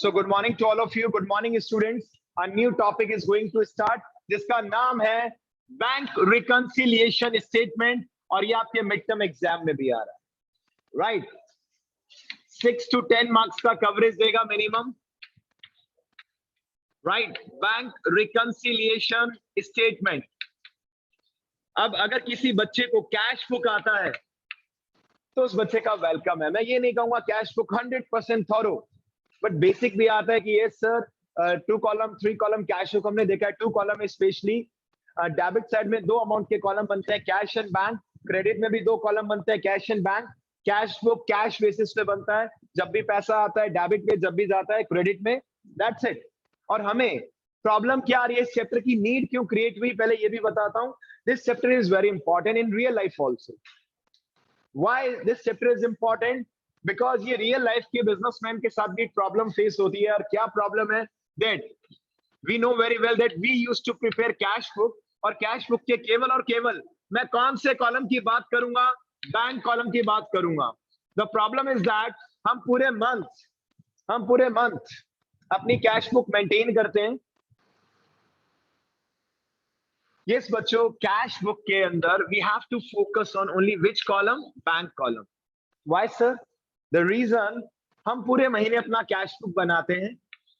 So good morning to all of you. Good morning students. A new topic is going to start जिसका नाम है bank reconciliation statement और ये आपके mid term exam में भी आ रहा है, राइट? 6 to 10 मार्क्स का कवरेज देगा minimum, right? Bank reconciliation statement. अब अगर किसी बच्चे को कैश बुक आता है तो उस बच्चे का वेलकम है। मैं ये नहीं कहूंगा cash book 100% thorough, but basic भी आता है कि ये sir 2 column 3 column cash book हमने देखा है। 2 कॉलम में स्पेशली डेबिट साइड में 2 अमाउंट के कॉलम बनते हैं, कैश एंड बैंक। क्रेडिट में भी 2 कॉलम बनते हैं, cash and bank. Cash book cash basis पे बनता है, जब भी पैसा आता है डेबिट में, जब भी जाता है क्रेडिट में, दैट्स इट। और हमें प्रॉब्लम क्या आ रही है, इस चैप्टर की नीड क्यों क्रिएट हुई, पहले ये भी बताता हूं। This chapter is very important in real life also. Why this chapter is important? Because ये रियल लाइफ के बिजनेसमैन के साथ भी प्रॉब्लम फेस होती है। और क्या प्रॉब्लम है? That we know very well that we used to prepare cash book, और कैश बुक के केवल और केवल मैं कौन से कॉलम की बात करूंगा? बैंक कॉलम की बात करूंगा। द प्रॉब्लम इज दैट हम पूरे मंथ अपनी कैश बुक मेंटेन करते हैं। यस बच्चों, कैश बुक के अंदर we have to focus on only which column? Bank column. Why sir? The reason, हम पूरे महीने अपना कैश बुक बनाते हैं।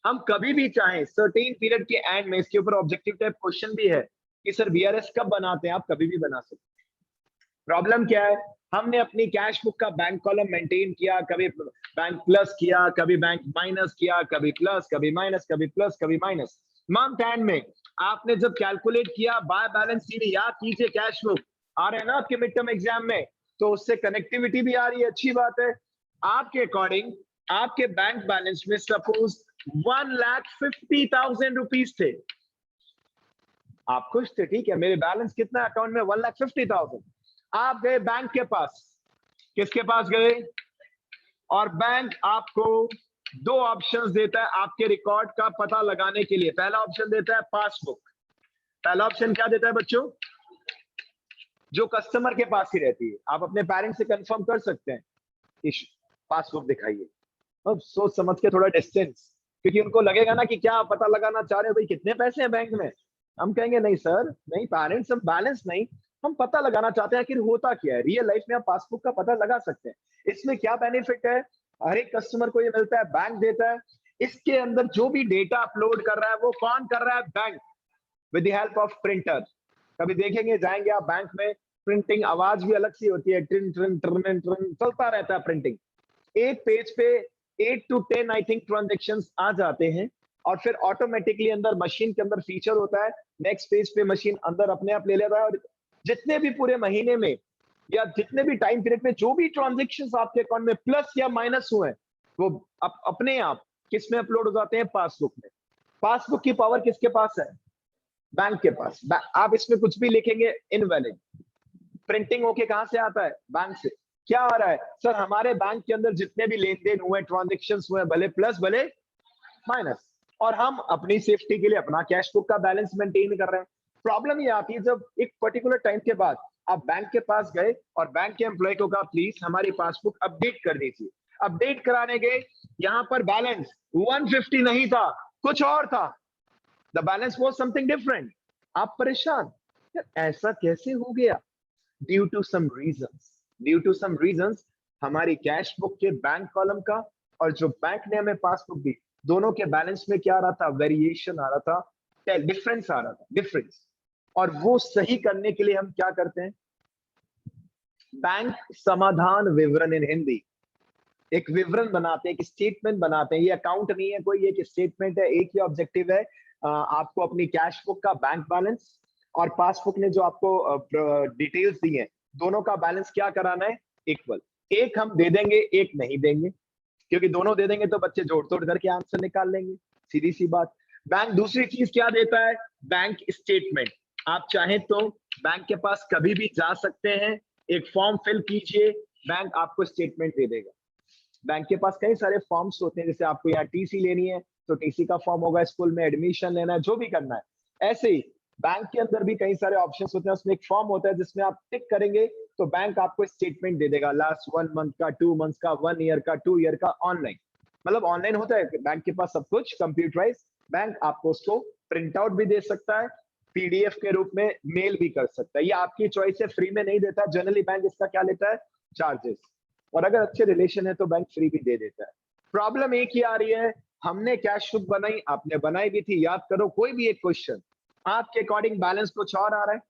हम कभी भी चाहें सर्टेन पीरियड के एंड में, इसके ऊपर ऑब्जेक्टिव टाइप क्वेश्चन भी है कि सर बीआरएस कब बनाते हैं? आप कभी भी बना सकते हैं। प्रॉब्लम क्या है? हमने अपनी कैश बुक का बैंक कॉलम मेंटेन किया, कभी बैंक प्लस किया, कभी बैंक माइनस किया, कभी प्लस, कभी माइनस, कभी प्लस, कभी माइनस। मंथ एंड में आपने जब कैलकुलेट किया बाय बैलेंस शीट, याद कीजिए कैश बुक आ रहे हैं ना आपके मिड टर्म एग्जाम में, तो उससे कनेक्टिविटी भी आ रही है, अच्छी बात है। आपके अकॉर्डिंग आपके बैंक बैलेंस में सपोज 1,50,000 रुपीज थे, आप खुश थे, ठीक है, मेरे बैलेंस कितना अकाउंट में? 1,50,000। आप गए बैंक के पास, किसके पास गए? और बैंक आपको 2 ऑप्शंस देता है आपके रिकॉर्ड का पता लगाने के लिए। पहला ऑप्शन देता है पासबुक। पहला ऑप्शन क्या देता है बच्चों? जो कस्टमर के पास ही रहती है, आप अपने पेरेंट्स से कंफर्म कर सकते हैं, पासबुक दिखाइए। अब सोच समझ के थोड़ा डिस्टेंस, क्योंकि उनको लगेगा ना कि क्या आप पता लगाना चाह रहे हो भाई कितने पैसे हैं बैंक में। हम कहेंगे नहीं सर, नहीं पेरेंट्स, हम बैलेंस नहीं, हम पता लगाना चाहते हैं कि होता क्या है। रियल लाइफ में आप पासबुक का पता लगा सकते हैं। इसमें क्या बेनिफिट है? हर एक कस्टमर को ये मिलता है, बैंक देता है। इसके अंदर जो भी डेटा अपलोड कर रहा है वो कौन कर रहा है? Bank, with the help of printer. कभी देखेंगे, जाएंगे आप बैंक में, प्रिंटिंग आवाज भी अलग सी होती है, ट्रिन ट्रिन ट्रिन ट्रिन चलता रहता है प्रिंटिंग। एक पेज पे 8 to 10 आई थिंक ट्रांजेक्शंस आ जाते हैं, और फिर ऑटोमेटिकली अंदर मशीन के अंदर फीचर होता है, नेक्स्ट पेज पे मशीन अंदर अपने आप ले लेता है। और जितने भी पूरे महीने में या जितने भी टाइम पीरियड में जो भी ट्रांजेक्शंस आपके अकाउंट में प्लस या माइनस हुए हैं, वो अपने आप किस में अपलोड हो जाते हैं? पासबुक में। पासबुक की पावर किसके पास है? बैंक के पास। आप इसमें कुछ भी लिखेंगे इनवैलिड। प्रिंटिंग होके कहां से आता है? बैंक से। क्या आ रहा है सर? हमारे बैंक के अंदर जितने भी लेन देन हुए, ट्रांजेक्शंस हुए, भले प्लस भले माइनस, और हम अपनी सेफ्टी के लिए अपना कैश बुक का बैलेंस मेंटेन कर रहे हैं। प्रॉब्लम ये आती है जब एक पर्टिकुलर टाइम के बाद आप बैंक के पास गए और बैंक के एम्प्लॉय को कहा प्लीज हमारी पासबुक अपडेट कर दीजिए। अपडेट कराने गए, यहां पर बैलेंस 150 नहीं था, कुछ और था। The balance was something different. आप परेशान, यार ऐसा कैसे हो गया? ड्यू टू सम रीजंस हमारी कैश बुक के बैंक कॉलम का और जो बैंक ने हमें पासबुक दी, दोनों के बैलेंस में क्या आ रहा था? वेरिएशन आ रहा था, डिफरेंस आ रहा था, डिफरेंस। और वो सही करने के लिए हम क्या करते हैं? बैंक समाधान विवरण इन हिंदी, एक विवरण बनाते हैं, एक स्टेटमेंट बनाते हैं। ये अकाउंट नहीं है कोई, एक स्टेटमेंट है। एक ही ऑब्जेक्टिव है, आपको अपनी कैश बुक का बैंक बैलेंस और पासबुक ने जो आपको डिटेल्स दी है, दोनों का बैलेंस क्या कराना है? इक्वल। एक हम दे देंगे, एक नहीं देंगे, क्योंकि दोनों दे देंगे तो बच्चे जोड़ तोड़ करके आंसर निकाल लेंगे, सीधी सी बात। बैंक दूसरी चीज क्या देता है? Bank statement. आप चाहें तो बैंक के पास कभी भी जा सकते हैं, एक फॉर्म फिल कीजिए, बैंक आपको स्टेटमेंट दे देगा। बैंक के पास कई सारे फॉर्म्स होते हैं, जैसे आपको यहाँ टीसी लेनी है तो टीसी का फॉर्म होगा, स्कूल में एडमिशन लेना है, जो भी करना है। ऐसे ही बैंक के अंदर भी कई सारे ऑप्शंस होते हैं, उसमें एक फॉर्म होता है जिसमें आप टिक करेंगे तो बैंक आपको स्टेटमेंट दे देगा, लास्ट 1 मंथ का, 2 मंथ का, 1 ईयर का, 2 ईयर का, ऑनलाइन। मतलब ऑनलाइन होता है, बैंक के पास सब कुछ कंप्यूटराइज, बैंक आपको उसको प्रिंट आउट भी दे सकता है, पीडीएफ के रूप में मेल भी कर सकता है, ये आपकी चॉइस है, फ्री में नहीं देता। जनरली बैंक इसका क्या लेता है, चार्जेस, और अगर अच्छे रिलेशन है तो बैंक फ्री भी दे देता है। प्रॉब्लम एक ही आ रही है, हमने कैश बुक बनाई, आपने बनाई भी थी, याद करो कोई भी एक क्वेश्चन, आपके अकॉर्डिंग बैलेंस कुछ और आ रहा है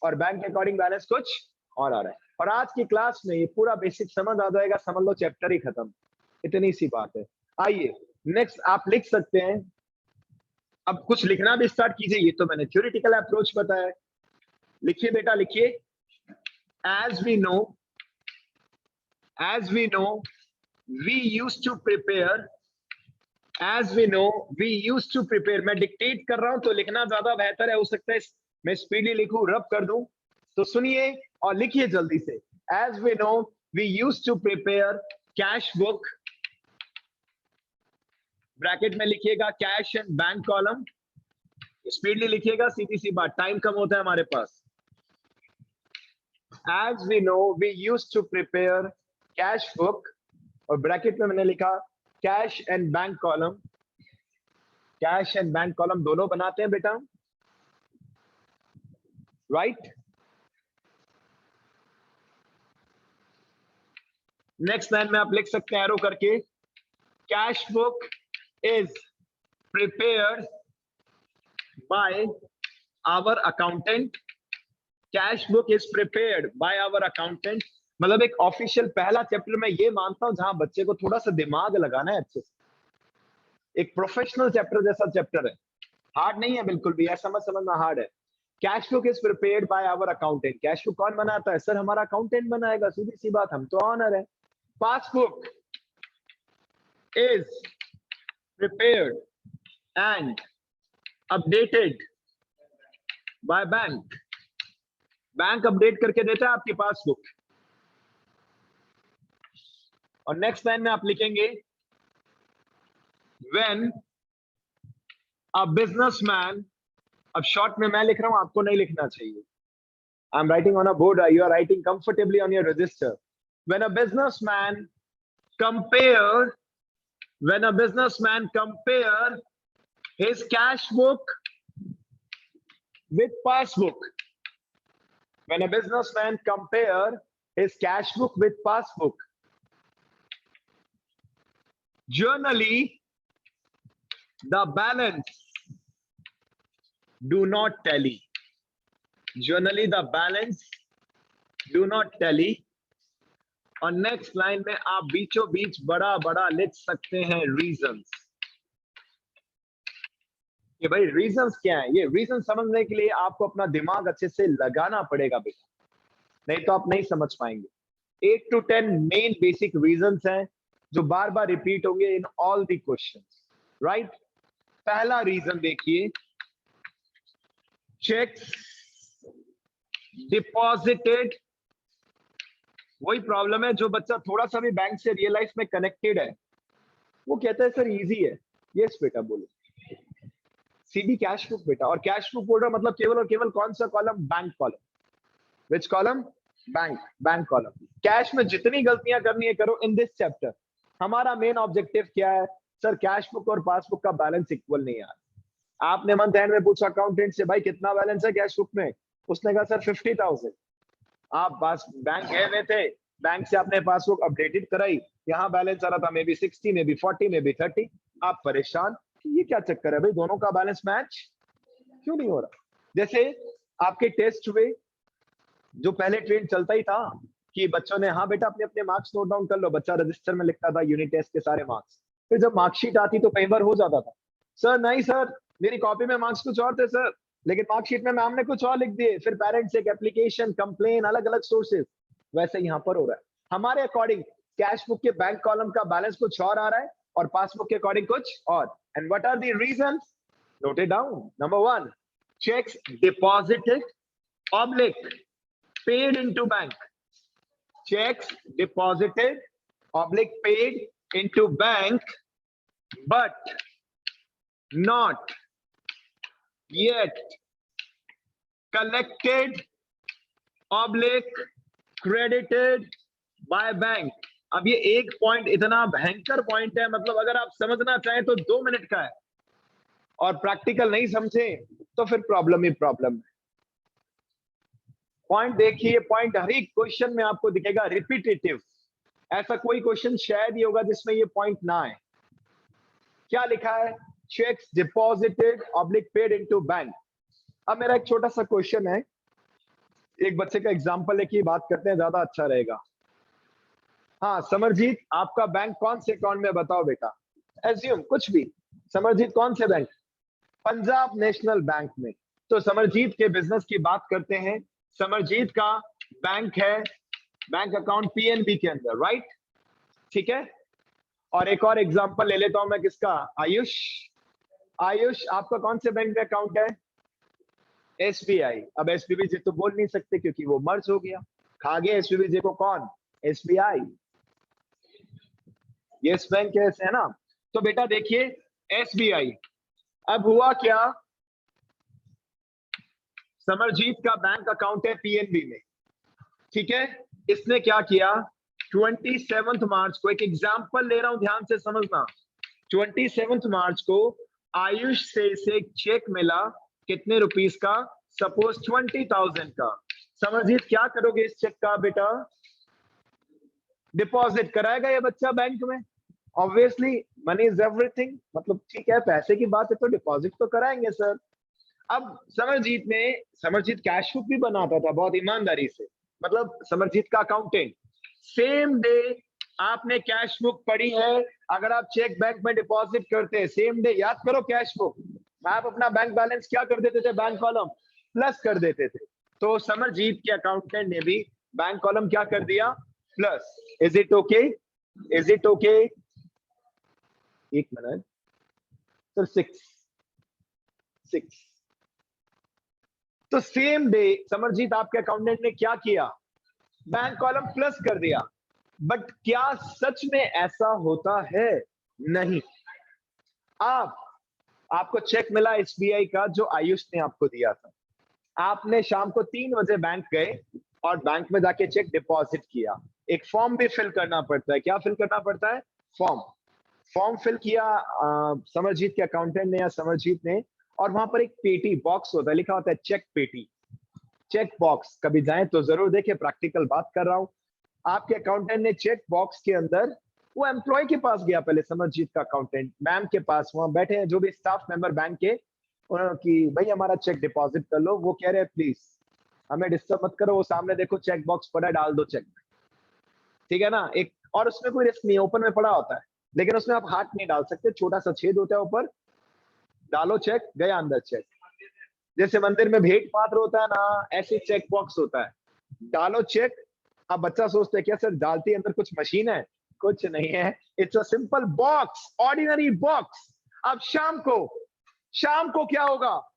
और बैंक के अकॉर्डिंग बैलेंस कुछ और आ रहा है, और आज की क्लास में ये पूरा बेसिक समझ आ जाएगा, समझ लो चैप्टर ही खत्म, इतनी सी बात है। आइए नेक्स्ट आप लिख सकते हैं, अब कुछ लिखना भी स्टार्ट कीजिए, ये तो मैंने थ्योरेटिकल अप्रोच बताया, लिखिए बेटा लिखिए। As we know we used to prepare, मैं डिक्टेट कर रहा हूं तो लिखना ज्यादा बेहतर है, हो सकता है मैं स्पीडली लिखूं, रब कर दूं, तो सुनिए और लिखिए जल्दी से। As we know we used to prepare cash book, bracket में लिखिएगा cash and bank column, speedly लिखिएगा, सीधी सी बात, टाइम कम होता है हमारे पास। As we know, we used to prepare cash book, और ब्रैकेट में मैंने लिखा cash and bank column, cash and bank column दोनों बनाते हैं बेटा, राइट। नेक्स्ट लाइन में आप लिख सकते हैं एरो करके, cash book is prepared by our accountant, cash book is prepared by our accountant, मतलब एक ऑफिशियल पहला चैप्टर मैं ये मानता हूं जहां बच्चे को थोड़ा सा दिमाग लगाना है अच्छे से, एक प्रोफेशनल चैप्टर जैसा चैप्टर है, हार्ड नहीं है बिल्कुल भी, ऐसा मत समझना हार्ड है। Cash book is prepared by our accountant, cash book कौन बनाता है, सर हमारा अकाउंटेंट बनाएगा, सीधी सी बात, हम तो ऑनर है। Passbook is prepared and updated by bank, bank update करके देता है आपकी पासबुक। और नेक्स्ट लाइन में आप लिखेंगे व्हेन अ बिजनेसमैन, अब शॉर्ट में मैं लिख रहा हूं, आपको नहीं लिखना चाहिए, I am writing on a board, you are writing comfortably on your register. When a businessman compare, when a businessman compare his cash book with passbook, when a businessman compare his cash book with passbook, generally the balance do not tally, generally the balance do not tally। और next line में आप बीचों बीच बड़ा बड़ा लिख सकते हैं reasons, कि भाई रीजंस क्या है, ये रीजन समझने के लिए आपको अपना दिमाग अच्छे से लगाना पड़ेगा बेटा, नहीं तो आप नहीं समझ पाएंगे। 8 to 10 मेन बेसिक रीजंस हैं जो बार बार रिपीट होंगे in all the questions, right. पहला रीजन देखिए, चेक्स डिपॉजिटेड, वही प्रॉब्लम है, जो बच्चा थोड़ा सा भी बैंक से रियल लाइफ में कनेक्टेड है वो कहता है सर इजी है, यस बेटा बोलो, सीधी कैश बुक बेटा, और कैश बुक बोल रहा मतलब केवल और केवल कौन सा कॉलम, बैंक कॉलम, विच कॉलम, बैंक कॉलम। कैश में जितनी गलतियां करनी है करो इन दिस चैप्टर, हमारा मेन ऑब्जेक्टिव क्या है, सर कैश बुक और पासबुक का बैलेंस इक्वल नहीं आ रहा। आपने मंथ एंड में पूछा अकाउंटेंट से भाई कितना बैलेंस है कैश बुक में, उसने कहा सर 50,000, आप पास बैंक गए हुए थे, बैंक से आपने पासबुक अपडेटेड कराई, यहाँ बैलेंस आ रहा था may be 60, may be 40, may be 30, आप परेशान, ये क्या चक्कर है भाई, दोनों का बैलेंस मैच क्यों नहीं हो रहा। जैसे आपके टेस्ट हुए, जो पहले ट्रेंड चलता ही था कि बच्चों ने हाँ बेटा अपने अपने मार्क्स नोट डाउन कर लो, बच्चा रजिस्टर में लिखता था यूनिट टेस्ट के सारे मार्क्स, फिर जब मार्कशीट आती तो कई बार हो जाता था, सर नहीं सर मेरी कॉपी में मार्क्स कुछ और थे सर, लेकिन मार्कशीट में मैम ने कुछ और लिख दिए, फिर पेरेंट्स एक एप्लीकेशन कंप्लेन अलग अलग सोर्सेज, वैसे यहाँ पर हो रहा है। हमारे अकॉर्डिंग कैश बुक के बैंक कॉलम का बैलेंस कुछ और आ रहा है और पासबुक के अकॉर्डिंग कुछ और, and what are the reasons, note it down. Number 1, checks deposited oblique paid into bank, checks deposited oblique paid into bank but not yet collected oblique credited by bank, अब ये एक point इतना भयंकर point है, मतलब अगर आप समझना चाहें तो 2 मिनट का है, और प्रैक्टिकल नहीं समझे तो फिर प्रॉब्लम ही प्रॉब्लम है। पॉइंट देखिए, पॉइंट हर एक क्वेश्चन में आपको दिखेगा रिपीटेटिव। ऐसा कोई क्वेश्चन शायद ही होगा जिसमें ये पॉइंट ना आए। क्या लिखा है? Checks deposited oblique paid into bank. अब मेरा एक छोटा सा क्वेश्चन है, एक बच्चे का एग्जांपल लेके बात करते हैं, ज्यादा अच्छा रहेगा। हाँ समरजीत, आपका बैंक कौन से अकाउंट में बताओ बेटा, एज्यूम कुछ भी। समरजीत कौन से बैंक? पंजाब नेशनल बैंक में। तो समरजीत के बिजनेस की बात करते हैं। समरजीत का बैंक है, बैंक अकाउंट पीएनबी के अंदर, राइट? ठीक है। और एक और एग्जांपल ले लेता हूं मैं, किसका? आयुष। आयुष, आपका कौन से बैंक में अकाउंट है? एसबीआई। अब एसबीबीजे तो बोल नहीं सकते क्योंकि वो मर्ज हो गया। खा गया एसबीबीजे को कौन? एसबीआई। यस बैंक कैसे है ना। तो बेटा देखिए, एसबीआई। अब हुआ क्या, समरजीत का बैंक अकाउंट है पीएनबी में, ठीक है। इसने क्या किया, 27 मार्च को, एक एग्जांपल ले रहा हूं, ध्यान से समझना। 27 मार्च को आयुष से इसे एक चेक मिला, कितने रुपीस का? सपोज 20,000 का। समरजीत क्या करोगे इस चेक का बेटा? डिपॉजिट कराएगा ये बच्चा बैंक में, ऑब्वियसली मनी इज एवरीथिंग, मतलब ठीक है पैसे की बात है तो डिपॉजिट तो कराएंगे सर। अब समरजीत कैश बुक भी बनाता था बहुत ईमानदारी से, मतलब समरजीत का अकाउंटेंट। सेम डे आपने कैश बुक पढ़ी है, अगर आप चेक बैंक में डिपॉजिट करते हैं सेम डे, याद करो कैश बुक, आप अपना बैंक बैलेंस क्या कर देते थे? बैंक कॉलम प्लस कर देते थे। तो समरजीत के अकाउंटेंट ने भी बैंक कॉलम क्या कर दिया? Plus. Is it okay? Is it okay? एक मिनट सर, 6 तो सेम डे समरजीत आपके अकाउंटेंट ने क्या किया? बैंक कॉलम प्लस कर दिया। बट क्या सच में ऐसा होता है? नहीं। आपको चेक मिला एसबीआई का जो आयुष ने आपको दिया था, आपने शाम को 3 बजे बैंक गए और बैंक में जाके चेक डिपॉजिट किया। एक फॉर्म भी फिल करना पड़ता है। क्या फिल करना पड़ता है? फॉर्म फिल किया समरजीत के अकाउंटेंट ने या समरजीत ने, और वहां पर एक पेटी बॉक्स होता है, लिखा होता है चेक पेटी, चेक बॉक्स। कभी जाएं तो जरूर देखें, प्रैक्टिकल बात कर रहा हूं। आपके अकाउंटेंट ने चेक बॉक्स के अंदर, वो एम्प्लॉय के पास गया पहले, समरजीत का अकाउंटेंट मैम के पास, वहां बैठे हैं जो भी स्टाफ मेंबर बैंक के, कि भाई हमारा चेक डिपॉजिट कर लो। वो कह रहे हैं प्लीज हमें डिस्टर्ब मत करो, वो सामने देखो चेक बॉक्स पड़ा है, डाल दो चेक, ठीक है ना। एक और उसमें कोई रिस्क नहीं है, ओपन में पड़ा होता है, लेकिन उसमें आप हाथ नहीं डाल सकते, छोटा सा छेद होता है ऊपर, डालो चेक, गया अंदर चेक। जैसे मंदिर में भेंट पात्र होता है ना, ऐसे चेक बॉक्स होता है, डालो चेक। अब बच्चा सोचता है क्या सर डालती अंदर कुछ मशीन है? कुछ नहीं है, it's a simple box, ordinary box. अब शाम को क्या होगा,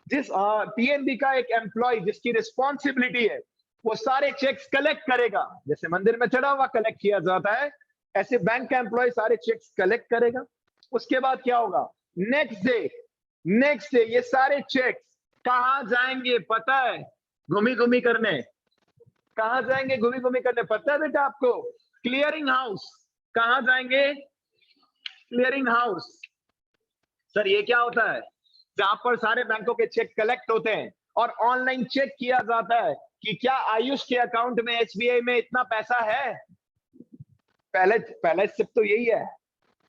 जिस पीएनबी का एक एम्प्लॉय जिसकी रिस्पॉन्सिबिलिटी है, वो सारे चेक्स कलेक्ट करेगा। जैसे मंदिर में चढ़ा हुआ कलेक्ट किया जाता है, ऐसे बैंक का एम्प्लॉय सारे चेक्स कलेक्ट करेगा। उसके बाद क्या होगा, नेक्स्ट डे ये सारे चेक्स कहां जाएंगे पता है? घूमी घूमी करने। कहां जाएंगे घूमी घूमी करने, पता है बेटा आपको? Clearing house. कहां जाएंगे? Clearing house. सर ये क्या होता है? जहां पर सारे बैंकों के चेक कलेक्ट होते हैं और ऑनलाइन चेक किया जाता है कि क्या आयुष के अकाउंट में एसबीआई में इतना पैसा है। पहले स्टेप तो यही है,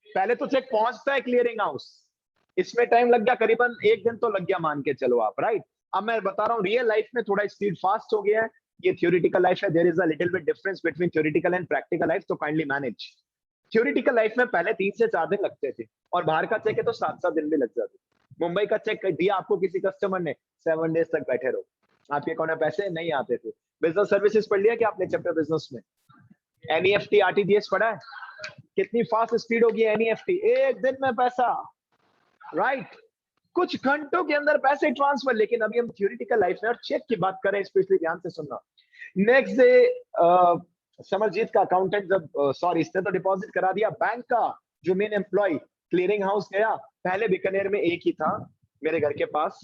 पहले तो चेक पहुंचता है क्लियरिंग हाउस, इसमें टाइम लग गया, करीबन 1 दिन तो लग गया मान के चलो आप, राइट। अब मैं बता रहा हूँ रियल लाइफ में थोड़ा स्पीड फास्ट हो गया है, ये थ्योरेटिकल लाइफ है, there is a little bit difference between theoretical and practical life, तो काइंडली मैनेज। थ्योरेटिकल लाइफ में पहले 3 से 4 दिन लगते थे, और बाहर का चेक है तो 7-7 दिन भी लग जाते। मुंबई का चेक दिया आपको किसी कस्टमर ने, 7 डेज तक बैठे रहो, आपके अकाउंट में पैसे नहीं आते थे। बिजनेस सर्विसेज पढ़ लिया क्या आपने चैप्टर बिजनेस में? एनईएफटी आरटीजीएस पढ़ा है? कितनी फास्ट स्पीड होगी एनईएफटी, 1 दिन में पैसा, राइट, कुछ घंटों के अंदर पैसे ट्रांसफर। लेकिन अभी हम थ्योरेटिकल लाइफ में और चेक की बात करें, स्पेशली ध्यान से सुनना। नेक्स्ट डे समरजीत का अकाउंटेंट जब सॉरी इसने तो डिपॉजिट करा दिया, बैंक का जो मेन एम्प्लॉय क्लियरिंग हाउस गया, पहले बीकानेर में एक ही था मेरे घर के पास,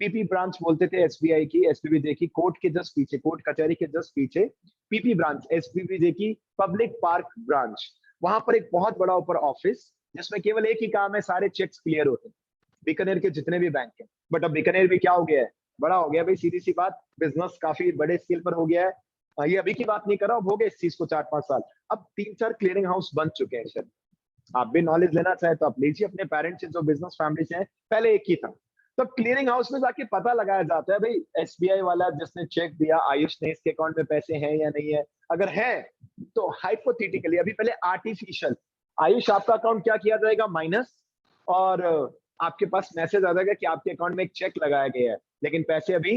पीपी ब्रांच बोलते थे एसबीआई की, एसपीबीजे की, कोर्ट के जस्ट पीछे, कोर्ट कचहरी के जस्ट पीछे पीपी ब्रांच, एसपीबीजे की पब्लिक पार्क ब्रांच। वहां पर एक बहुत बड़ा ऊपर ऑफिस जिसमें केवल एक ही काम है, सारे चेक्स क्लियर होते हैं बीकानेर के जितने भी बैंक हैं। बट अब बीकानेर भी क्या हो गया है, बड़ा हो गया भाई, सीधी सी बात, बिजनेस काफी बड़े स्केल पर हो गया है। ये अभी की बात नहीं कर रहा हूं, हो गए इस चीज को 4-5 साल। अब 3-4 क्लियरिंग हाउस बन चुके हैं सर। आप भी नॉलेज लेना चाहे तो आप लीजिए अपने पेरेंट्स से जो बिजनेस फैमिली से हैं, पहले एक ही था। तो क्लियरिंग हाउस में जाके पता लगाया जाता है भाई एसबीआई वाला जिसने चेक दिया, आयुष ने इसके अकाउंट में पैसे हैं या नहीं है। अगर है तो हाइपोथेटिकली, अभी पहले आर्टिफिशियल, आयुष आपका अकाउंट क्या किया जाएगा, माइनस, और आपके पास मैसेज आ जाएगा कि आपके अकाउंट में एक चेक लगाया गया है, लेकिन पैसे अभी,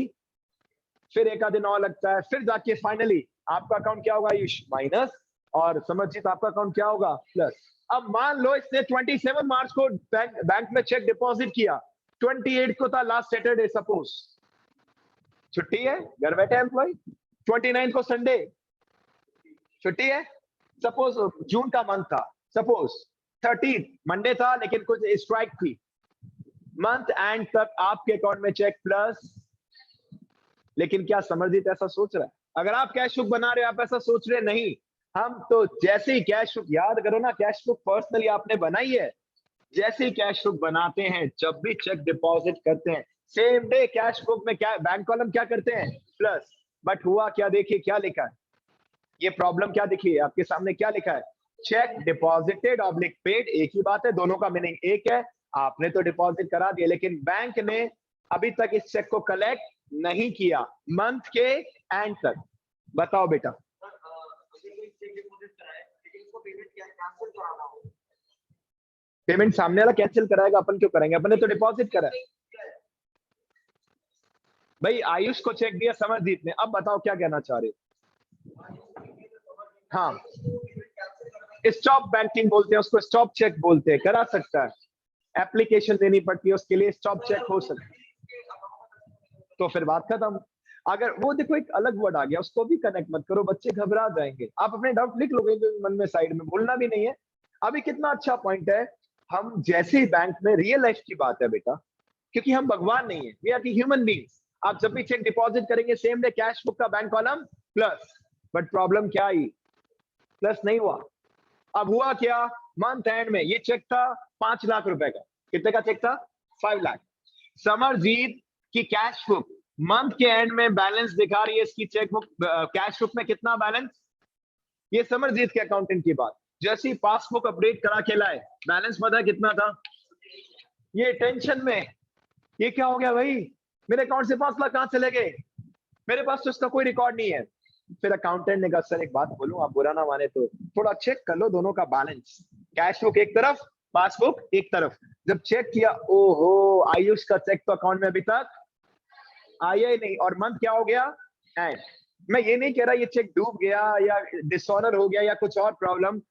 फिर एक आध दिन और लगता है, फिर जाके फाइनली आपका अकाउंट क्या होगा आयुष, माइनस, और समझित आपका अकाउंट क्या होगा, प्लस। अब मान लो इसने 27 मार्च को बैंक में चेक डिपॉजिट किया, 28 को था लास्ट सैटरडे, सपोज छुट्टी है, घर बैठे एम्प्लॉय, 29 को संडे छुट्टी है, सपोज जून का मंथ था, सपोज 13 मंडे था लेकिन कुछ स्ट्राइक थी, मंथ एंड तक आपके अकाउंट में चेक प्लस। लेकिन क्या समरजीत ऐसा सोच रहा है? अगर आप कैश बुक बना रहे हो, आप ऐसा सोच रहे नहीं, हम तो जैसे ही कैश बुक, याद करो ना, कैश बुक पर्सनली आपने बनाई है, जैसे ही कैश बुक बनाते हैं, जब भी चेक डिपॉजिट करते हैं, सेम डे कैश बुक में क्या बैंक कॉलम क्या करते हैं, प्लस। बट हुआ क्या, देखिए क्या लिखा है, ये प्रॉब्लम क्या दिखी है आपके सामने, क्या लिखा है, चेक डिपॉजिटेड ऑब्लिक पेड, एक ही बात है, दोनों का मीनिंग एक है। आपने तो डिपॉजिट करा दिया, लेकिन बैंक ने अभी तक इस चेक को कलेक्ट नहीं किया मंथ के एंड तक। बताओ बेटा, पेमेंट सामने वाला कैंसिल कराएगा, अपन क्यों करेंगे, अपन ने तो डिपॉजिट करा है। भाई आयुष को चेक दिया समरजीत ने, अब बताओ क्या कहना चाह रहे। हाँ, स्टॉप बैंकिंग बोलते हैं उसको, स्टॉप चेक बोलते हैं, करा सकता है, एप्लीकेशन देनी पड़ती है उसके लिए, स्टॉप चेक हो सकता है, तो फिर बात खत्म। अगर वो देखो एक अलग वर्ड आ गया, उसको भी कनेक्ट मत करो, बच्चे घबरा जाएंगे, आप अपने डाउट लिख लोगे मन में, साइड में, भूलना भी नहीं है। अभी कितना अच्छा पॉइंट है, हम जैसे ही बैंक में, रियल लाइफ की बात है बेटा, क्योंकि हम भगवान नहीं है, we are the human beings. आप जब भी चेक डिपॉजिट करेंगे, सेम डे कैश बुक का bank column plus, but problem क्या आई, प्लस नहीं हुआ। अब हुआ क्या, मंथ एंड में ये चेक था 5 लाख रुपए का, कितने का चेक था, 5 लाख। समरजीत की कैश बुक मंथ के एंड में बैलेंस दिखा रही है, इसकी चेक बुक कैश बुक में कितना बैलेंस, ये समरजीत के अकाउंटेंट की बात, जैसे ही पासबुक अपडेट करा के लाए, बैलेंस पता है कितना था, ये टेंशन में, ये क्या हो गया भाई, मेरे अकाउंट से 5 लाख कहां चले गए, मेरे पास तो इसका कोई रिकॉर्ड नहीं है। फिर अकाउंटेंट ने कहा सर एक बात बोलूं, आप बुरा ना माने तो थोड़ा चेक कर लो दोनों का बैलेंस, कैश बुक एक तरफ, पासबुक एक तरफ। जब चेक किया, ओहो, आयुष का चेक तो अकाउंट में अभी तक आया ही नहीं, और मंथ क्या हो गया एंड। मैं ये नहीं कह रहा ये चेक डूब गया या डिसऑनर हो गया या कुछ और प्रॉब्लम,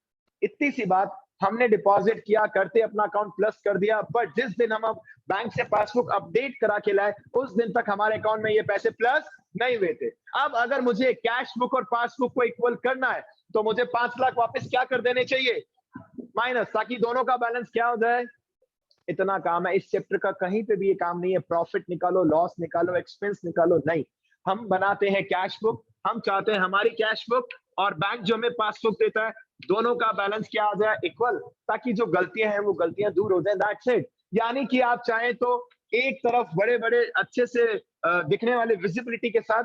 इतनी सी बात, हमने डिपॉजिट किया, करते अपना अकाउंट प्लस कर दिया, बट जिस दिन हम बैंक से पासबुक अपडेट करा के लाए, उस दिन तक हमारे अकाउंट में ये पैसे प्लस नहीं हुए थे। अब अगर मुझे कैश बुक और पासबुक को इक्वल करना है, तो मुझे 5 लाख वापस क्या कर देने चाहिए, माइनस, ताकि दोनों का बैलेंस क्या हो जाए। इतना काम है इस चैप्टर का, कहीं पे भी ये काम नहीं है प्रॉफिट निकालो, लॉस निकालो, एक्सपेंस निकालो, नहीं। हम बनाते हैं कैश बुक, हम चाहते हैं हमारी कैश बुक और बैंक जो हमें पासबुक देता है, दोनों का बैलेंस क्या आ जाए, इक्वल, ताकि जो गलतियां हैं वो गलतियां दूर हो जाए, दैट्स इट। यानी कि आप चाहें तो एक तरफ बड़े बड़े अच्छे से दिखने वाले विजिबिलिटी के साथ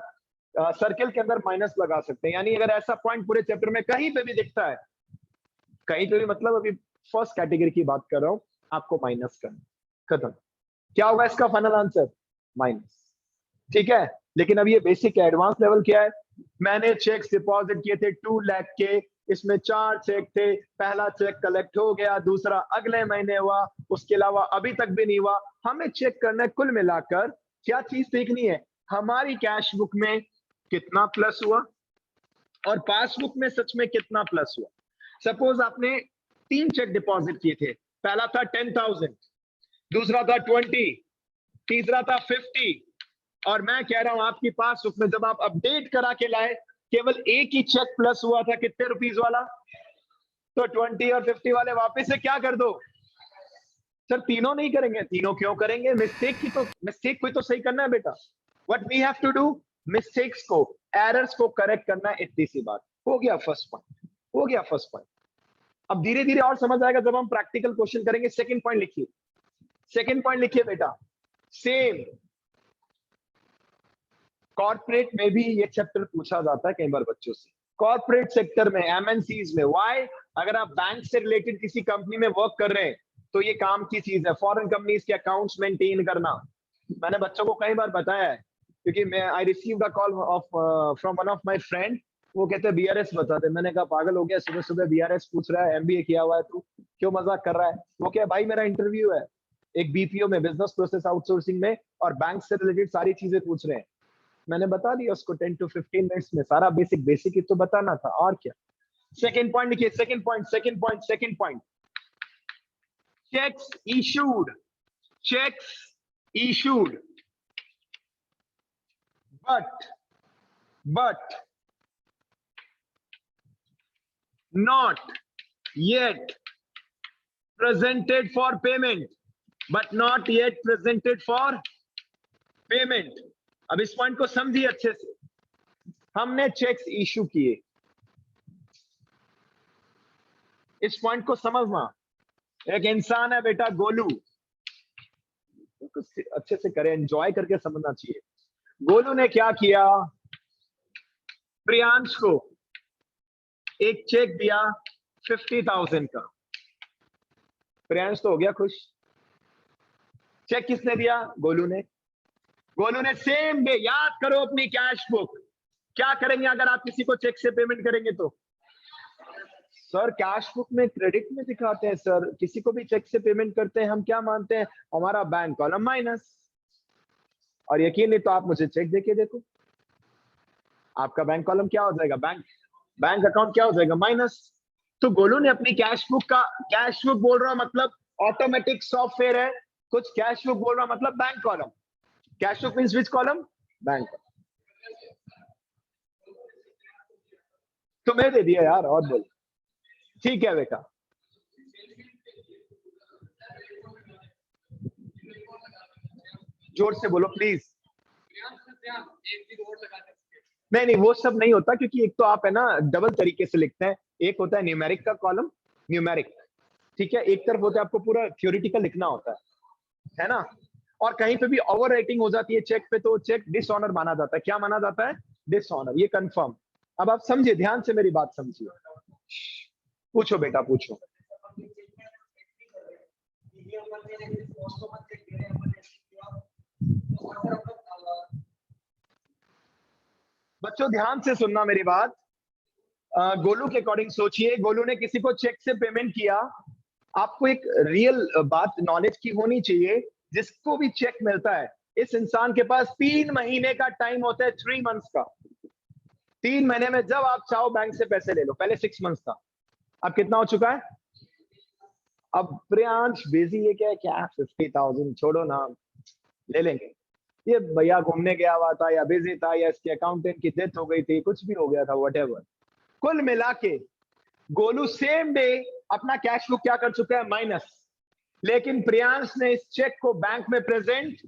सर्किल के अंदर माइनस लगा सकते हैं। यानी अगर ऐसा पॉइंट पूरे चैप्टर में कहीं पे भी दिखता है, कहीं पे भी, मतलब अभी फर्स्ट कैटेगरी की बात कर रहा हूं, आपको माइनस करना, खत्म। क्या होगा इसका फाइनल आंसर, माइनस, ठीक है। लेकिन अब ये बेसिक है, एडवांस लेवल क्या है, मैंने चेक्स डिपॉजिट किए थे 2 लाख के, इसमें 4 चेक थे, पहला चेक कलेक्ट हो गया, दूसरा अगले महीने हुआ, उसके अलावा अभी तक भी नहीं हुआ। हमें चेक करना है कुल मिलाकर, क्या चीज देखनी है, हमारी कैश बुक में कितना प्लस हुआ और पासबुक में सच में कितना प्लस हुआ। सपोज आपने 3 चेक डिपॉजिट किए थे, पहला था 10,000, दूसरा था 20, तीसरा था 50, और मैं कह रहा हूं आपकी पासबुक में जब आप अपडेट करा के लाए, केवल एक ही चेक प्लस हुआ था, कितने रुपीस वाला, तो 20 और 50 वाले वापस से क्या कर दो, सर तीनों नहीं करेंगे, तीनों क्यों करेंगे? मिस्टेक कोई तो सही करना है बेटा। What we have to do, mistakes को, एरर्स को करेक्ट करना है, इतनी सी बात। हो गया फर्स्ट पॉइंट, हो गया फर्स्ट पॉइंट। अब धीरे धीरे और समझ आएगा जब हम प्रैक्टिकल क्वेश्चन करेंगे। सेकंड पॉइंट लिखिए, सेकंड पॉइंट लिखिए बेटा। सेम कॉर्पोरेट में भी ये चैप्टर पूछा जाता है कई बार बच्चों से। कॉर्पोरेट सेक्टर में, एमएनसीज में, व्हाई? अगर आप बैंक से रिलेटेड किसी कंपनी में वर्क कर रहे हैं तो ये काम की चीज है, फॉरेन कंपनीज के अकाउंट्स मेंटेन करना। मैंने बच्चों को कई बार बताया है, क्योंकि मैं I received a call of from one of my friend. वो कहते हैं बीआरएस बताते। मैंने कहा पागल हो गया, सुबह सुबह बीआरएस पूछ रहा है, एमबीए किया हुआ है तू, क्यों मजाक कर रहा है? वो क्या भाई, मेरा इंटरव्यू है एक बीपीओ में, बिजनेस प्रोसेस आउटसोर्सिंग में, और बैंक से रिलेटेड सारी चीजें पूछ रहे हैं। मैंने बता दिया उसको 10 to 15 मिनट्स में, सारा बेसिक बेसिक ही तो बताना था, और क्या। सेकंड पॉइंट लिखिए, second point, second point, second point. Checks issued, checks issued, but not yet presented for payment, but not yet presented for payment। अब इस पॉइंट को समझिए अच्छे से। हमने चेक्स इशू किए, इस पॉइंट को समझना। एक इंसान है बेटा गोलू, कुछ अच्छे से करें, एंजॉय करके समझना चाहिए। गोलू ने क्या किया, प्रियांश को एक चेक दिया 50,000 का। प्रियांश तो हो गया खुश। चेक किसने दिया? गोलू ने। गोलू ने सेम डे, याद करो अपनी कैश बुक, क्या करेंगे अगर आप किसी को चेक से पेमेंट करेंगे तो? सर कैश बुक में क्रेडिट में दिखाते हैं सर, किसी को भी चेक से पेमेंट करते हैं हम क्या मानते हैं, हमारा बैंक कॉलम माइनस। और यकीन नहीं तो आप मुझे चेक देके देखो, आपका बैंक कॉलम क्या हो जाएगा, बैंक अकाउंट क्या हो जाएगा, माइनस। तो गोलू ने अपनी कैश बुक का, कैश बुक बोल रहा मतलब ऑटोमेटिक सॉफ्टवेयर है, कुछ कैश बुक बोल रहा मतलब bank column. Cash book means which column? Bank. तुम्हें दे दिया यार, और बोल। ठीक है बेटा, जोर से बोलो प्लीज। नहीं नहीं, वो सब नहीं होता, क्योंकि एक तो आप है ना डबल तरीके से लिखते हैं। एक होता है न्यूमेरिक का कॉलम, न्यूमेरिक, ठीक है, एक तरफ होता है आपको पूरा थ्योरेटिकल लिखना होता है ना। और कहीं पे भी ओवर राइटिंग हो जाती है चेक पे, तो चेक डिसऑनर माना जाता है। क्या माना जाता है? डिसऑनर, ये कंफर्म। अब आप समझिए, ध्यान से मेरी बात समझिए। पूछो बेटा, पूछो। बच्चों ध्यान से सुनना मेरी बात। गोलू के अकॉर्डिंग सोचिए, गोलू ने किसी को चेक से पेमेंट किया। आपको एक रियल बात नॉलेज की होनी चाहिए, जिसको भी चेक मिलता है, इस इंसान के पास 3 महीने का टाइम होता है, 3 मंथ्स का। 3 महीने में जब आप चाहो बैंक से पैसे ले लो। पहले 6 मंथ्स था, अब कितना हो चुका है? अब प्रियांश बिजी है क्या 50,000 छोड़ो ना, ले लेंगे। ये भैया घूमने गया हुआ था, या बिजी था, या इसके अकाउंटेंट की डेथ हो गई थी, कुछ भी हो गया था, व्हाटएवर। कुल मिला के गोलू सेम डे अपना कैश बुक क्या कर चुका है, माइनस। लेकिन प्रियांश ने इस चेक को बैंक में प्रेजेंट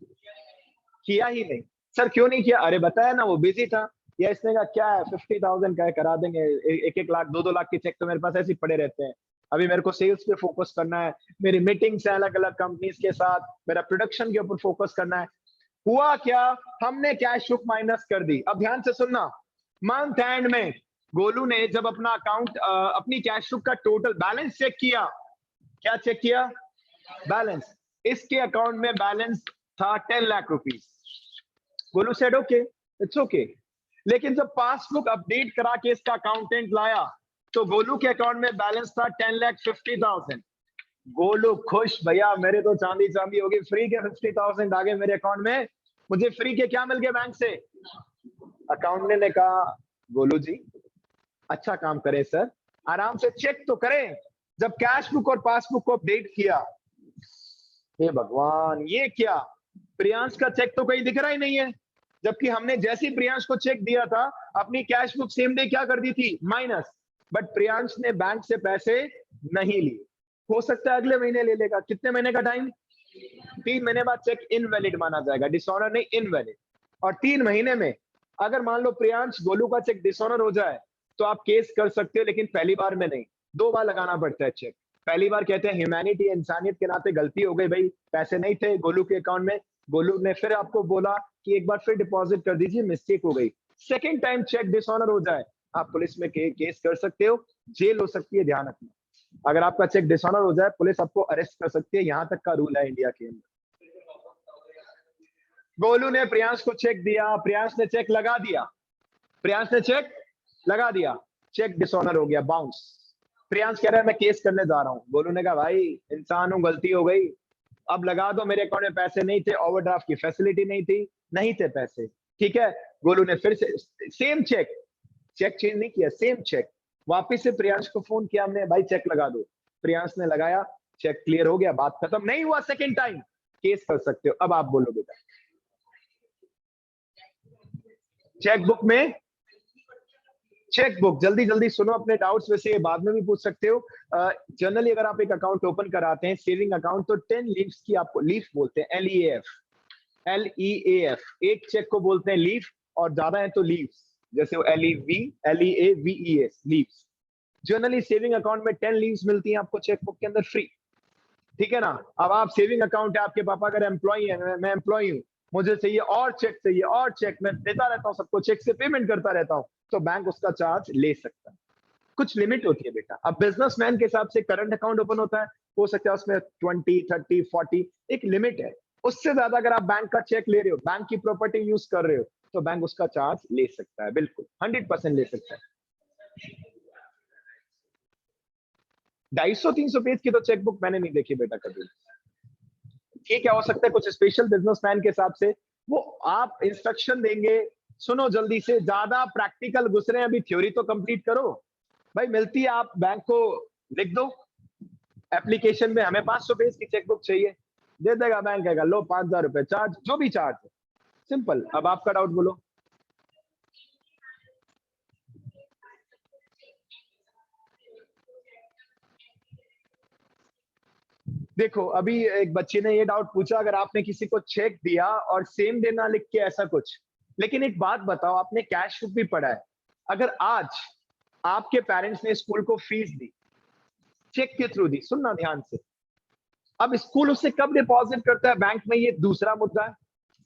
किया ही नहीं। सर क्यों नहीं किया? अरे बताया ना, वो बिजी था। या इसने कहा क्या है 50,000 का है, करा देंगे, 1-1 लाख 2-2 लाख के चेक तो मेरे पास ऐसे ही पड़े रहते हैं, अभी मेरे को सेल्स पे फोकस करना है, मेरी मीटिंग्स है अलग अलग कंपनीज के साथ, मेरा प्रोडक्शन के ऊपर फोकस करना है। हुआ क्या, हमने कैश बुक माइनस कर दी। अब ध्यान से सुनना, मंथ एंड में गोलू ने जब अपना अकाउंट, अपनी कैश बुक का टोटल बैलेंस चेक किया, क्या चेक किया? बैलेंस। इसके अकाउंट में बैलेंस था 10 lakh rupees. Golu said okay, it's okay. लेकिन जब पासबुक अपडेट करा के इसका अकाउंटेंट लाया, तो गोलू के अकाउंट में बैलेंस था 10,50,000। गोलू खुश, भैया मेरे तो चांदी चांदी होगी, फ्री के 50,000 आ गए मेरे अकाउंट में, मुझे फ्री के क्या मिल गए बैंक से? अकाउंटेंट ने कहा गोलू जी अच्छा काम करें सर, आराम से चेक तो करें। जब कैश बुक और पासबुक को अपडेट किया, हे भगवान ये क्या, प्रियांश का चेक तो कहीं दिख रहा ही नहीं है। जबकि हमने जैसे ही प्रियांश को चेक दिया था, अपनी कैश बुक सेम डे क्या कर दी थी, माइनस। बट प्रियांश ने बैंक से पैसे नहीं लिए। हो सकता है अगले महीने ले लेगा। कितने महीने का टाइम? 3 महीने बाद चेक इनवैलिड माना जाएगा, डिसऑनर नहीं, इनवैलिड। और 3 महीने में अगर मान लो प्रियांश गोलू का चेक डिसऑनर हो जाए तो आप केस कर सकते हो, लेकिन पहली बार में नहीं, 2 बार लगाना पड़ता है चेक। पहली बार कहते हैं ह्यूमैनिटी, इंसानियत के नाते गलती हो गई भाई, पैसे नहीं थे गोलू के अकाउंट में, गोलू ने फिर आपको बोला कि एक बार फिर डिपॉजिट कर दीजिए, मिस्टेक हो गई। सेकेंड टाइम चेक डिसऑनर हो जाए, आप पुलिस में केस कर सकते हो, जेल हो सकती है, ध्यान रखना। अगर आपका चेक डिसऑनर हो जाए पुलिस आपको अरेस्ट कर सकती है, यहां तक का रूल है इंडिया के अंदर। गोलू ने प्रियांश को चेक दिया, प्रियांश ने चेक लगा दिया, प्रियांश ने चेक लगा दिया, चेक डिसऑनर हो गया, बाउंस। प्रियांश कह रहा है मैं केस करने जा रहा हूं। गोलू ने कहा भाई इंसान हूं, गलती हो गई, अब लगा दो, मेरे अकाउंट में पैसे नहीं थे, ओवरड्राफ्ट की फैसिलिटी नहीं थी, नहीं थे पैसे, ठीक है। गोलू ने फिर से सेम चेक, चेक चेंज नहीं किया, सेम चेक, वापिस से प्रियांश को फोन किया हमने, भाई चेक लगा दो। प्रियांश ने लगाया, चेक क्लियर हो गया, बात खत्म। नहीं हुआ सेकेंड टाइम, केस कर सकते हो। अब आप बोलो बेटा, चेकबुक में, चेकबुक जल्दी जल्दी सुनो, अपने डाउट्स वैसे ये बाद में भी पूछ सकते हो। जनरली अगर आप एक अकाउंट ओपन कराते हैं सेविंग अकाउंट, तो 10 लीव्स की आपको, लीफ बोलते हैं, LEAF, एक चेक को बोलते हैं लीफ, और ज्यादा है तो लीव्स, जैसे वो LEAVES, leaves. Generally saving account में 10 लीव्स मिलती हैं आपको चेकबुक के अंदर फ्री, ठीक है ना। अब आप सेविंग अकाउंट है, आपके पापा अगर एम्प्लॉय है, मैं एम्प्लॉय हूँ, मुझे चाहिए और चेक चाहिए और चेक, मैं देता रहता हूँ सबको, चेक से पेमेंट करता रहता हूँ, तो बैंक उसका चार्ज ले सकता है। कुछ लिमिट होती है बेटा। अब बिजनेसमैन के हिसाब से करंट अकाउंट ओपन होता है, हो सकता है उसमें 20, 30, 40 एक लिमिट है। उससे ज्यादा अगर आप बैंक का चेक ले रहे हो, बैंक की प्रॉपर्टी यूज कर रहे हो, तो बैंक उसका चार्ज ले सकता है, बिल्कुल 100% ले सकता है। 250-300 पेज की तो चेकबुक मैंने नहीं देखी बेटा कभी। ठीक है, हो सकता है कुछ स्पेशल बिजनेसमैन के हिसाब से वो आप इंस्ट्रक्शन देंगे। सुनो जल्दी से, ज्यादा प्रैक्टिकल घुस रहे हैं, अभी थ्योरी तो कंप्लीट करो भाई। मिलती है, आप बैंक को लिख दो एप्लीकेशन में, हमें 500 पेज की चेकबुक चाहिए, दे देगा बैंक, कहेगा लो 5,000 रुपए चार्ज, जो भी चार्ज है, सिंपल। अब आपका डाउट बोलो। देखो अभी एक बच्चे ने ये डाउट पूछा, अगर आपने किसी को चेक दिया और सेम डे ना लिख के ऐसा कुछ, लेकिन एक बात बताओ, आपने कैश बुक भी पढ़ा है, अगर आज आपके पेरेंट्स ने स्कूल को फीस दी, चेक के थ्रू दी, सुनना ध्यान से, अब स्कूल उससे कब डिपॉजिट करता है बैंक में, ये दूसरा मुद्दा है।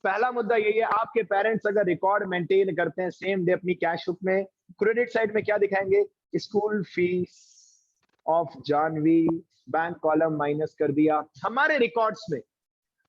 पहला मुद्दा यही है, आपके पेरेंट्स अगर रिकॉर्ड मेंटेन करते हैं सेम डे अपनी कैश बुक में, क्रेडिट साइड में क्या दिखाएंगे, school fees of Janvi, bank column minus कर दिया हमारे रिकॉर्ड्स में।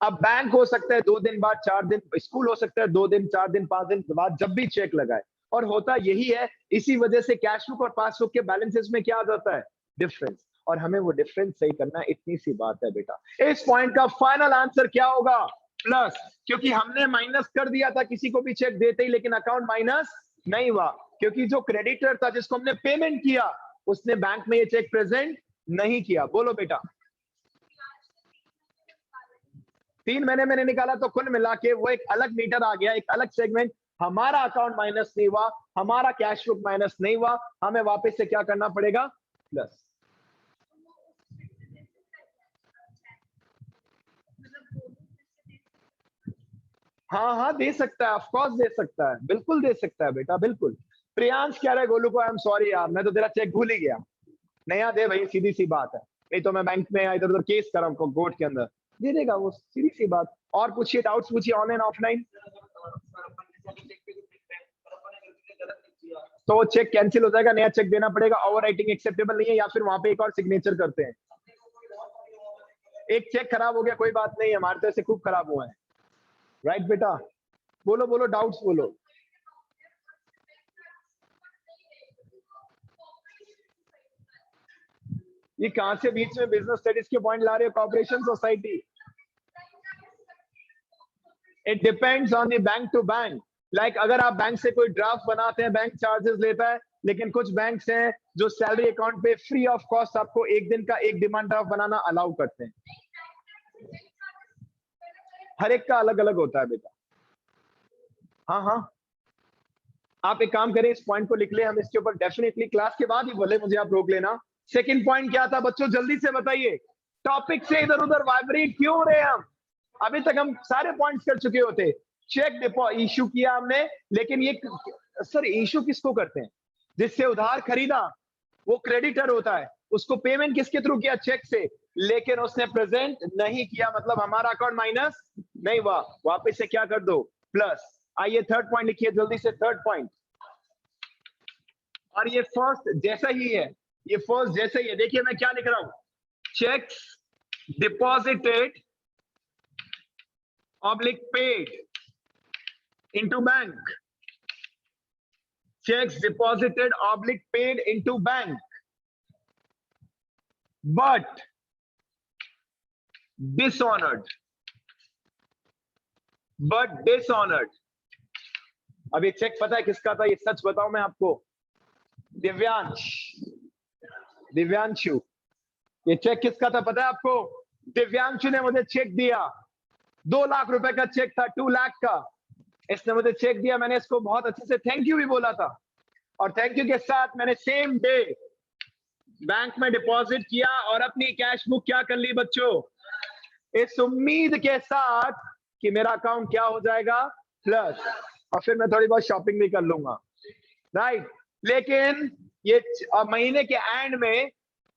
अब बैंक हो सकता है 2 दिन बाद, 4 दिन, स्कूल हो सकता है 2 दिन, 4 दिन, 5 दिन बाद, जब भी चेक लगाए, और होता यही है। इसी वजह से कैश बुक और पासबुक के बैलेंसेस में क्या आ जाता है, डिफरेंस, और हमें वो डिफरेंस सही करना है, इतनी सी बात है बेटा। इस पॉइंट का फाइनल आंसर क्या होगा, प्लस, क्योंकि हमने माइनस कर दिया था किसी को भी चेक देते ही, लेकिन अकाउंट माइनस नहीं हुआ, क्योंकि जो क्रेडिटर था जिसको हमने पेमेंट किया, उसने बैंक में ये चेक प्रेजेंट नहीं किया। बोलो बेटा, 3 महीने मैंने निकाला, तो कुल मिला के वो एक अलग मीटर आ गया, एक अलग सेगमेंट। हमारा अकाउंट माइनस नहीं हुआ, हमारा कैश बुक माइनस नहीं हुआ, हमें वापस से क्या करना पड़ेगा, प्लस। हाँ हाँ दे सकता है, ऑफकोर्स दे सकता है, बिल्कुल दे सकता है बेटा, बिल्कुल। प्रियांश कह रहा है गोलू को, आई एम सॉरी यार, मैं तो तेरा चेक भूल ही गया, नया दे भाई, सीधी सी बात है, नहीं तो मैं बैंक में इधर उधर केस कराऊं कोर्ट के अंदर, दे देगा वो, सीधी सी बात। और पूछिए, डाउट्स पूछिए, ऑनलाइन ऑफलाइन। तो वो चेक कैंसिल हो जाएगा, नया चेक देना पड़ेगा, ओवर राइटिंग एक्सेप्टेबल नहीं है, या फिर वहां पे एक और सिग्नेचर करते हैं। एक चेक खराब हो गया, कोई बात नहीं, हमारे तो ऐसे खूब खराब हुआ है, राइट बेटा। बोलो बोलो, डाउट्स बोलो। ये कहां से बीच में बिजनेस स्टडीज के पॉइंट ला रहे हो, corporation society. It depends on the bank to bank. Like अगर आप बैंक से कोई ड्राफ्ट बनाते हैं, बैंक चार्जेस लेता है, लेकिन कुछ बैंक्स हैं जो सैलरी अकाउंट पे फ्री ऑफ कॉस्ट आपको एक दिन का एक डिमांड ड्राफ्ट बनाना अलाउ करते हैं। हर एक का अलग अलग होता है बेटा। हाँ हाँ, आप एक काम करें, इस पॉइंट को लिख ले, हम इसके ऊपर डेफिनेटली क्लास के बाद ही बोले, मुझे आप रोक लेना, सेकंड पॉइंट क्या था बच्चों, जल्दी से बताइए, टॉपिक से इधर उधर वाइब्रेट क्यों हो रहे हैं हम? अभी तक हम सारे पॉइंट्स कर चुके होते। चेक डिपॉजिट इशू किया हमने, लेकिन ये सर इशू किसको करते हैं? जिससे उधार खरीदा वो क्रेडिटर होता है, उसको पेमेंट किसके थ्रू किया? चेक से, लेकिन उसने प्रेजेंट नहीं किया, मतलब हमारा अकाउंट माइनस नहीं हुआ, वापस से क्या कर दो? प्लस। आइए थर्ड पॉइंट लिखिए जल्दी से, थर्ड पॉइंट। और ये फर्स्ट जैसा ही है, ये फर्स्ट जैसा ही है। देखिए मैं क्या लिख रहा हूं, checks deposited oblique paid into bank, checks deposited oblique paid into bank, but dishonored, अब ये चेक पता है किसका था? ये सच बताऊं मैं आपको, दिव्यांशु। ये चेक किसका था पता है आपको? दिव्यांशु ने मुझे चेक दिया, 2 लाख रुपए का चेक था, 2 लाख का। इसने मुझे चेक दिया, मैंने इसको बहुत अच्छे से थैंक यू भी बोला था, और थैंक यू के साथ मैंने सेम डे बैंक में डिपॉजिट किया और अपनी कैश बुक क्या कर ली बच्चों? इस उम्मीद के साथ कि मेरा अकाउंट क्या हो जाएगा? प्लस, और फिर मैं थोड़ी बहुत शॉपिंग भी कर लूंगा, राइट। लेकिन ये महीने के एंड में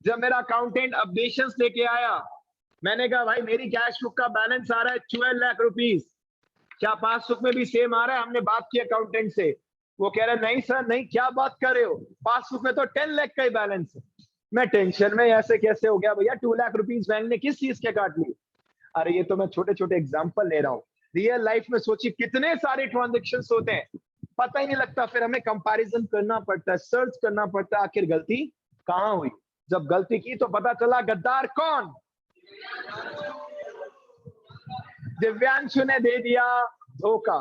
जब मेरा अकाउंटेंट अपडेशंस लेके आया, मैंने कहा भाई मेरी कैश बुक का बैलेंस आ रहा है 12 लाख रुपीस, क्या पासबुक में भी सेम आ रहा है? हमने बात की अकाउंटेंट से, वो कह रहा है नहीं सर नहीं, क्या बात कर रहे हो, पासबुक में तो 10 लाख का ही बैलेंस है। मैं टेंशन में, ऐसे कैसे हो गया भैया? 2 लाख रुपीस बैंक ने किस चीज के काट लिए? अरे ये तो मैं छोटे छोटे एग्जांपल ले रहा हूँ, रियल लाइफ में सोचिए कितने सारे ट्रांजेक्शंस होते हैं, पता ही नहीं लगता, फिर हमें कंपैरिजन करना पड़ता है, सर्च करना पड़ता है, आखिर गलती कहाँ हुई। जब गलती की तो पता चला गद्दार कौन? दिव्यांशु ने दे दिया धोखा।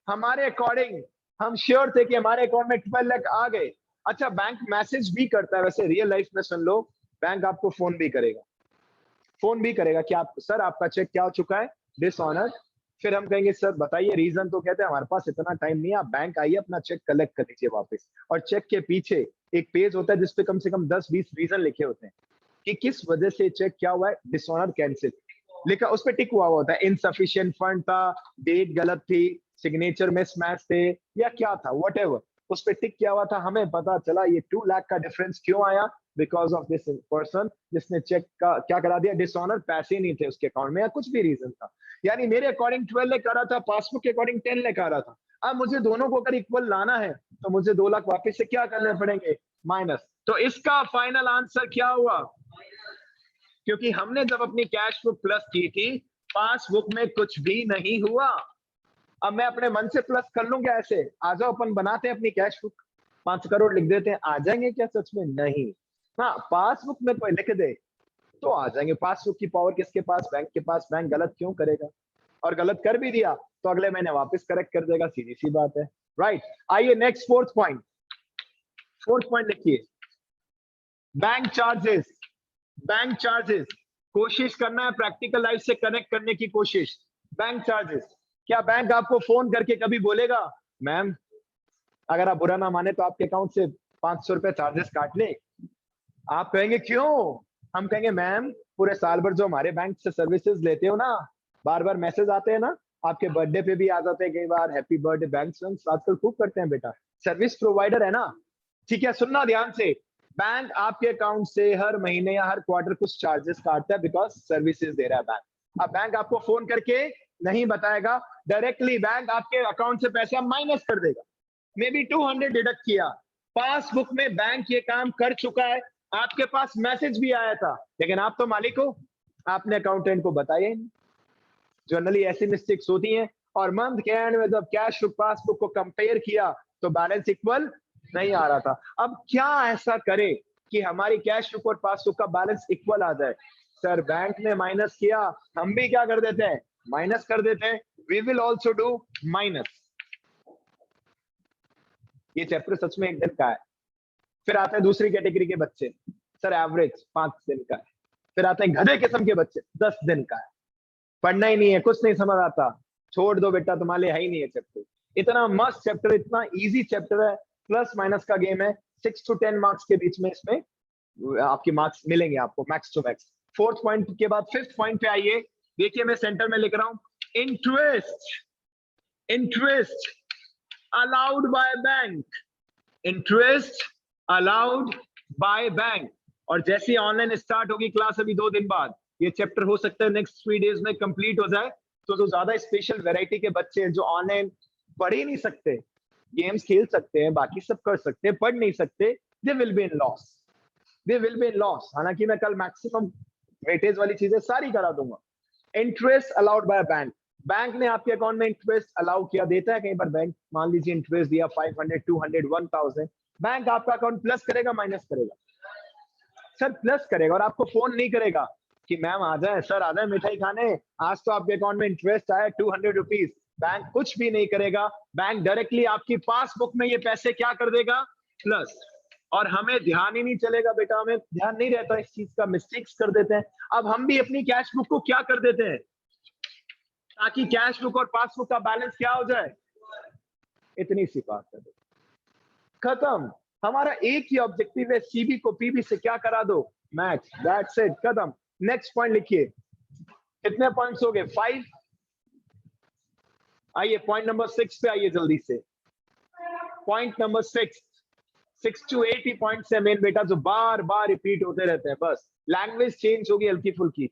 हमारे अकॉर्डिंग हम श्योर थे कि हमारे अकाउंट में 12 लाख आ गए। अच्छा बैंक मैसेज भी करता है, वैसे रियल लाइफ में सुन लो, बैंक आपको फोन भी करेगा, कि आप सर आपका चेक क्या हो चुका है? डिसऑनर्ड। फिर हम कहेंगे सर बताइए रीजन, तो कहते हैं हमारे पास इतना टाइम नहीं है, आप बैंक आइए अपना चेक कलेक्ट कर लीजिए वापस। और चेक के पीछे एक पेज होता है जिसपे कम से कम 10-20 रीजन लिखे होते हैं कि किस वजह से चेक क्या हुआ है, डिसऑनर कैंसिल लिखा, उस पर टिक हुआ होता है, इनसफिशिएंट फंड था, डेट गलत थी, सिग्नेचर मिसमैच थे, या क्या था, व्हाटएवर, उस पर टिक किया हुआ था। हमें पता चला ये 2 लाख का डिफरेंस क्यों आया? बिकॉज ऑफ दिस पर्सन जिसने चेक का क्या करा दिया? डिसऑनर, पैसे नहीं थे उसके अकाउंट में या कुछ भी रीजन था। यानी मेरे अकॉर्डिंग 12 लाख आ रहा था, पासबुक के अकॉर्डिंग 10 लाख आ रहा था। अब मुझे दोनों को अगर इक्वल लाना है तो मुझे 2 लाख वापिस से क्या करने पड़ेंगे? माइनस। तो इसका फाइनल आंसर क्या हुआ? क्योंकि हमने जब अपनी कैश बुक प्लस की थी, पासबुक में कुछ भी नहीं हुआ। अब मैं अपने मन से प्लस कर लूं क्या? ऐसे आ जाओ अपन बनाते हैं अपनी कैश बुक, 5 करोड़ लिख देते हैं, आ जाएंगे क्या सच में? नहीं। हाँ पासबुक में कोई लिख दे तो आ जाएंगे। पासबुक की पावर किसके पास? बैंक के पास। बैंक गलत क्यों करेगा? और गलत कर भी दिया तो अगले महीने वापस करेक्ट कर देगा, सीधी सी बात है, राइट। आइए नेक्स्ट फोर्थ पॉइंट लिखिए, बैंक चार्जेस। कोशिश करना है प्रैक्टिकल लाइफ से कनेक्ट करने की कोशिश। बैंक चार्जेस, क्या बैंक आपको फोन करके कभी बोलेगा मैम अगर आप बुरा ना माने तो आपके अकाउंट से 500 रुपए चार्जेस काट ले? आप कहेंगे क्यों? हम कहेंगे मैम पूरे साल भर जो हमारे बैंक से सर्विसेज लेते हो ना, बार बार मैसेज आते हैं ना, आपके बर्थडे पे भी आ जाते हैं कई बार, हैप्पी बर्थडे, बैंक आजकल खूब करते हैं बेटा, सर्विस प्रोवाइडर है ना। ठीक है सुनना ध्यान से, बैंक आपके अकाउंट से हर महीने या हर क्वार्टर कुछ चार्जेस काटता है बिकॉज सर्विसेज दे रहा है बैंक। अब बैंक आपको फोन करके नहीं बताएगा, डायरेक्टली बैंक आपके अकाउंट से पैसा माइनस कर देगा, मे बी 200 डिडक्ट किया। पासबुक में बैंक ये काम कर चुका है, आपके पास मैसेज भी आया था, लेकिन आप तो मालिक हो, आपने अकाउंटेंट को बताया ही नहीं। जनरली ऐसी मिस्टेक्स होती हैं। और मंथ के एंड में जब कैश पासबुक को कंपेयर किया तो बैलेंस इक्वल नहीं आ रहा था। अब क्या ऐसा करे कि हमारी कैश बुक और पासबुक का बैलेंस इक्वल आ जाए? सर बैंक ने माइनस किया, हम भी क्या कर देते हैं? माइनस कर देते हैं। We will also do minus. ये चैप्टर सच में 1 दिन का है। फिर आते हैं दूसरी कैटेगरी के बच्चे, सर एवरेज 5 दिन का है। फिर आते हैं गधे किस्म के बच्चे, 10 दिन का है, पढ़ना ही नहीं है, कुछ नहीं समझ आता, छोड़ दो बेटा, तुम्हारे लिए है ही नहीं है चैप्टर। इतना मस्त चैप्टर, इतना इजी चैप्टर है, प्लस माइनस का गेम है, 6 to 10 मार्क्स के बीच में इसमें आपके मार्क्स मिलेंगे आपको max to max. Fourth point के बाद फिफ्थ पॉइंट पे आइए, देखिए मैं सेंटर में लिख रहा हूं interest allowed by bank, interest allowed by bank. और जैसे ऑनलाइन स्टार्ट होगी क्लास अभी 2 दिन बाद, ये चैप्टर हो सकता है नेक्स्ट 3 डेज में कंप्लीट हो जाए, तो जो ज्यादा स्पेशल वैरायटी के बच्चे जो ऑनलाइन पढ़ ही नहीं सकते, गेम्स खेल सकते हैं, बाकी सब कर सकते हैं, पढ़ नहीं सकते, they will be in loss, they will be in loss. हालांकि मैं कल मैक्सिमम वेटेज वाली चीजें सारी करा दूंगा। Interest allowed by bank, bank ने आपके अकाउंट में इंटरेस्ट अलाउ किया, देता है कहीं पर बैंक, मान लीजिए इंटरेस्ट दिया 500, 200, 1000, बैंक आपका अकाउंट प्लस करेगा माइनस करेगा? सर प्लस करेगा, और आपको फोन नहीं करेगा कि मैम आ जाए, सर आ जाए मिठाई खाने, आज तो आपके अकाउंट में इंटरेस्ट आया 200 रुपीज। बैंक कुछ भी नहीं करेगा, बैंक डायरेक्टली आपकी पासबुक में ये पैसे क्या कर देगा, प्लस। और हमें ध्यान ही नहीं चलेगा बेटा, हमें ध्यान नहीं रहता इस चीज का, मिस्टेक्स कर देते हैं। अब हम भी अपनी कैश बुक को क्या कर देते हैं, ताकि कैश बुक और पासबुक का बैलेंस क्या हो जाए, इतनी सी बात कर दो, खत्म। हमारा एक ही ऑब्जेक्टिव है, सीबी को पीबी से क्या करा दो, मैच, दैट्स इट, खत्म। नेक्स्ट पॉइंट लिखिए, कितने पॉइंट्स हो गए, 5। आइए पॉइंट नंबर 6 पे आइए जल्दी से। Point number 6 to 8 he points है मेन बेटा, जो बार बार रिपीट होते रहते हैं, बस लैंग्वेज चेंज होगी हल्की फुल्की,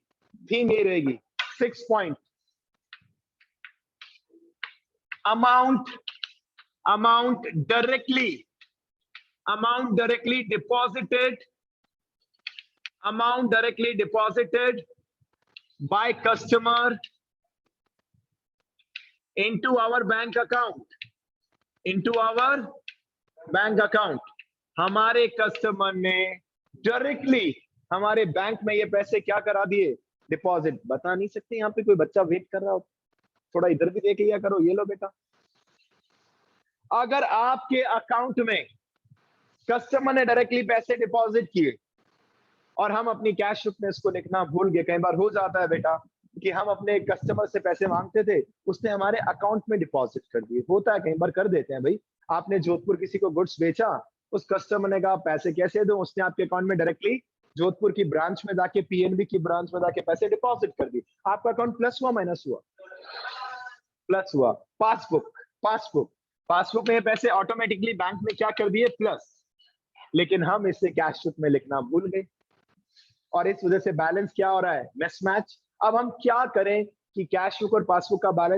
थीम ये रहेगी। 6 point, amount directly deposited by customer into our bank account, हमारे कस्टमर ने डायरेक्टली हमारे बैंक में ये पैसे क्या करा दिए, डिपॉजिट। बता नहीं सकते, यहाँ पे कोई बच्चा वेट कर रहा हो, थोड़ा इधर भी देख लिया करो, ये लो बेटा। अगर आपके अकाउंट में कस्टमर ने डायरेक्टली पैसे डिपॉजिट किए और हम अपनी कैश बुक में इसको लिखना भूल गए, कई बार हो जाता है बेटा कि हम अपने कस्टमर से पैसे मांगते थे, उसने हमारे अकाउंट में डिपॉजिट कर दिए, होता है, कई बार कर देते हैं भाई। आपने जोधपुर किसी को गुड्स बेचा, उस कस्टमर ने कहा पैसे कैसे दो, उसने आपके अकाउंट में डायरेक्टली जोधपुर की ब्रांच में जाके, पीएनबी की ब्रांच में जाके पैसे डिपॉजिट कर दिए, आपका अकाउंट प्लस हुआ माइनस हुआ, प्लस हुआ। पासबुक में पैसे ऑटोमेटिकली बैंक में क्या कर दिए, प्लस, लेकिन हम इसे कैश बुक में लिखना भूल गए और इस वजह से बैलेंस क्या हो रहा है, मिसमैच। अब हम क्या करें कि कैश बुक और पासबुक का बैलेंस